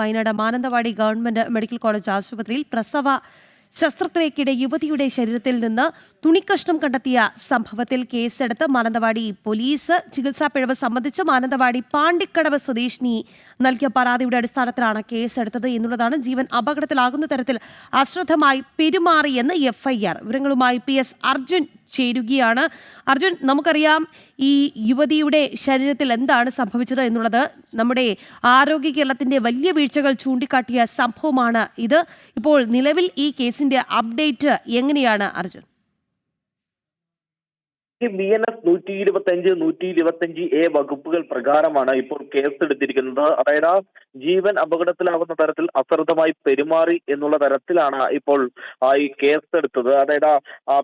Wayanad Mananthavady government medical college ആശുപത്രിയിൽ പ്രസവ ശസ്ത്രക്രിയയ്ക്കിടെ യുവതിയുടെ ശരീരത്തിൽ നിന്ന് തുണിക്കഷ്ണം കണ്ടെത്തിയ സംഭവത്തിൽ കേസെടുത്ത് മാനന്തവാടി പോലീസ്. ചികിത്സാ പിഴവ് സംബന്ധിച്ച് മാനന്തവാടി പാണ്ടിക്കടവ് സ്വദേശിനി നൽകിയ പരാതിയുടെ അടിസ്ഥാനത്തിലാണ് കേസെടുത്തത് എന്നുള്ളതാണ്. ജീവൻ അപകടത്തിലാകുന്ന തരത്തിൽ അശ്രദ്ധമായി പെരുമാറിയെന്ന് FIR. വിവരങ്ങളുമായി PS അർജുൻ ചേരുകയാണ്. അർജുൻ, നമുക്കറിയാം ഈ യുവതിയുടെ ശരീരത്തിൽ എന്താണ് സംഭവിച്ചത് എന്നുള്ളത്. നമ്മുടെ ആരോഗ്യ കേരളത്തിന്റെ വലിയ വീഴ്ചകൾ ചൂണ്ടിക്കാട്ടിയ സംഭവമാണ് ഇത്. ഇപ്പോൾ നിലവിൽ ഈ കേസിന്റെ അപ്ഡേറ്റ് എങ്ങനെയാണ് അർജുൻ? BNS 125, 125A വകുപ്പുകൾ പ്രകാരമാണ് ഇപ്പോൾ കേസെടുത്തിരിക്കുന്നത്. അതായത് ജീവൻ അപകടത്തിലാവുന്ന തരത്തിൽ അശ്രദ്ധമായി പെരുമാറി എന്നുള്ള തരത്തിലാണ് ഇപ്പോൾ ഈ കേസെടുത്തത്. അതായത്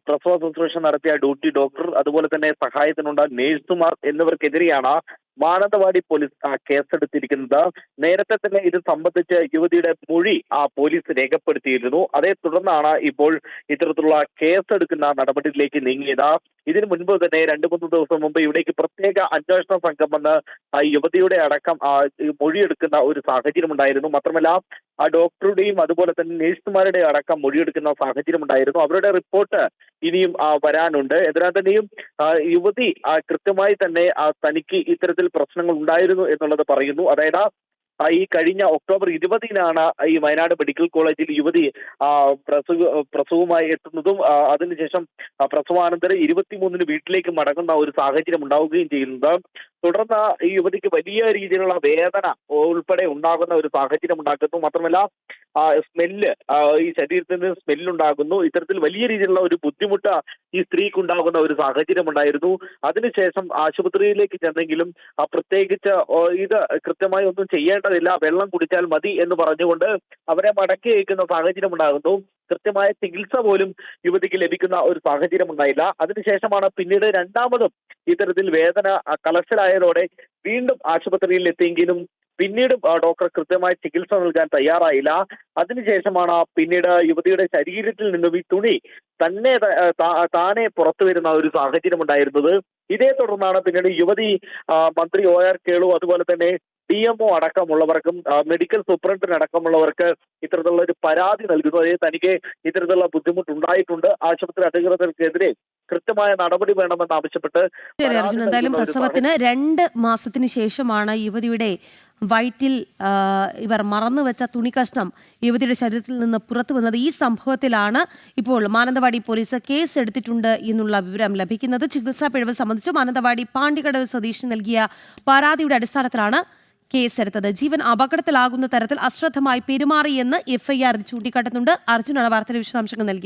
പ്രസവ ശുശ്രൂഷ നടത്തിയ ഡ്യൂട്ടി ഡോക്ടർ, അതുപോലെ തന്നെ സഹായത്തിനുള്ള നേഴ്സുമാർ എന്നിവർക്കെതിരെയാണ് മാനന്തവാടി പോലീസ് കേസെടുത്തിരിക്കുന്നത്. നേരത്തെ തന്നെ ഇത് സംബന്ധിച്ച് യുവതിയുടെ മൊഴി പോലീസ് രേഖപ്പെടുത്തിയിരുന്നു. അതേ തുടർന്നാണ് ഇപ്പോൾ ഇത്തരത്തിലുള്ള കേസെടുക്കുന്ന നടപടിയിലേക്ക് നീങ്ങിയത്. ഇതിനു മുൻപ് തന്നെ 2-3 ദിവസം മുമ്പ് ഇവിടേക്ക് പ്രത്യേക അന്വേഷണ സംഘം വന്ന് യുവതിയുടെ അടക്കം മൊഴിയെടുക്കുന്ന ഒരു സാഹചര്യം ഉണ്ടായിരുന്നു. മാത്രമല്ല ഡോക്ടറുടെയും അതുപോലെ തന്നെ നേഴ്സുമാരുടെ അടക്കം മൊഴിയെടുക്കുന്ന സാഹചര്യം ഉണ്ടായിരുന്നു. അവരുടെ റിപ്പോർട്ട് ഇനിയും വരാനുണ്ട്. എന്തിനാ തന്നെയും യുവതി കൃത്യമായി തന്നെ തനിക്ക് ഇത്തരത്തിൽ പ്രശ്നങ്ങൾ ഉണ്ടായിരുന്നു എന്നുള്ളത് പറയുന്നു. അതായത് ഈ കഴിഞ്ഞ ഒക്ടോബർ 20-നാണ് ഈ വയനാട് മെഡിക്കൽ കോളേജിൽ യുവതി പ്രസവവുമായി എത്തുന്നതും അതിനുശേഷം പ്രസവാനന്തരം 23-ന് വീട്ടിലേക്ക് മടങ്ങുന്ന ഒരു സാഹചര്യം ഉണ്ടാവുകയും ചെയ്യുന്നത്. തുടർന്ന് ഈ യുവതിക്ക് വലിയ രീതിയിലുള്ള വേദന ഉൾപ്പെടെ ഉണ്ടാകുന്ന ഒരു സാഹചര്യം ഉണ്ടാക്കുന്നു. മാത്രമല്ല സ്മെല്ല്, ഈ ശരീരത്തിൽ നിന്ന് സ്മെല്ലുണ്ടാകുന്നു. ഇത്തരത്തിൽ വലിയ രീതിയിലുള്ള ഒരു ബുദ്ധിമുട്ട് ഈ സ്ത്രീക്ക് ഉണ്ടാകുന്ന ഒരു സാഹചര്യം ഉണ്ടായിരുന്നു. അതിനുശേഷം ആശുപത്രിയിലേക്ക് ചെന്നെങ്കിലും പ്രത്യേകിച്ച് ഇത് കൃത്യമായി ഒന്നും ചെയ്യേണ്ടതില്ല, വെള്ളം കുടിച്ചാൽ മതി എന്ന് പറഞ്ഞുകൊണ്ട് അവരെ മടക്കി അയക്കുന്ന സാഹചര്യം ഉണ്ടാകുന്നു. കൃത്യമായ ചികിത്സ പോലും യുവതിക്ക് ലഭിക്കുന്ന ഒരു സാഹചര്യം ഉണ്ടായില്ല. അതിനുശേഷമാണ് പിന്നീട് രണ്ടാമതും ഇത്തരത്തിൽ വേദന കലശലായതോടെ വീണ്ടും ആശുപത്രിയിൽ എത്തിയെങ്കിലും പിന്നീടും ഡോക്ടർ കൃത്യമായ ചികിത്സ നൽകാൻ തയ്യാറായില്ല. അതിനുശേഷമാണ് പിന്നീട് യുവതിയുടെ ശരീരത്തിൽ നിന്നും ഈ തുണി താനെ പുറത്തു വരുന്ന ഒരു സാഹചര്യം ഉണ്ടായിരുന്നത്. ഇതേ തുടർന്നാണ് പിന്നീട് യുവതി മന്ത്രി OR കേളു, അതുപോലെ തന്നെ DMO അടക്കമുള്ളവർക്കും മെഡിക്കൽ സൂപ്രണ്ടിനടക്കമുള്ളവർക്ക് ഇത്തരത്തിലുള്ള ഒരു പരാതി നൽകുന്നു. അതായത് തനിക്ക് ഇത്തരത്തിലുള്ള ബുദ്ധിമുട്ടുണ്ടായിട്ടുണ്ട്, ആശുപത്രി അധികൃതർക്കെതിരെ കൃത്യമായ നടപടി വേണമെന്ന് ആവശ്യപ്പെട്ട്. അർജുൻ, എന്തായാലും പ്രസവത്തിന് 2 മാസത്തിന് ശേഷമാണ് യുവതിയുടെ വയറ്റിൽ ഇവർ മറന്നുവെച്ച തുണിക്കഷ്ണം യുവതിയുടെ ശരീരത്തിൽ നിന്ന് പുറത്തു വന്നത്. ഈ സംഭവത്തിലാണ് ഇപ്പോൾ മാനന്തവാടി പോലീസ് കേസ് എടുത്തിട്ടുണ്ട് എന്നുള്ള വിവരം ലഭിക്കുന്നത്. ചികിത്സാ പിഴവ് സംബന്ധിച്ച് മാനന്തവാടി പാണ്ടിക്കടവ് സ്വദേശി നൽകിയ പരാതിയുടെ അടിസ്ഥാനത്തിലാണ് കേസെടുത്തത്. ജീവൻ അപകടത്തിലാകുന്ന തരത്തിൽ അശ്രദ്ധമായി പെരുമാറിയെന്ന് FIR ചൂണ്ടിക്കാട്ടുന്നുണ്ട്. അർജുനാണ് വാർത്തയുടെ വിശദാംശങ്ങൾ നൽകിയത്.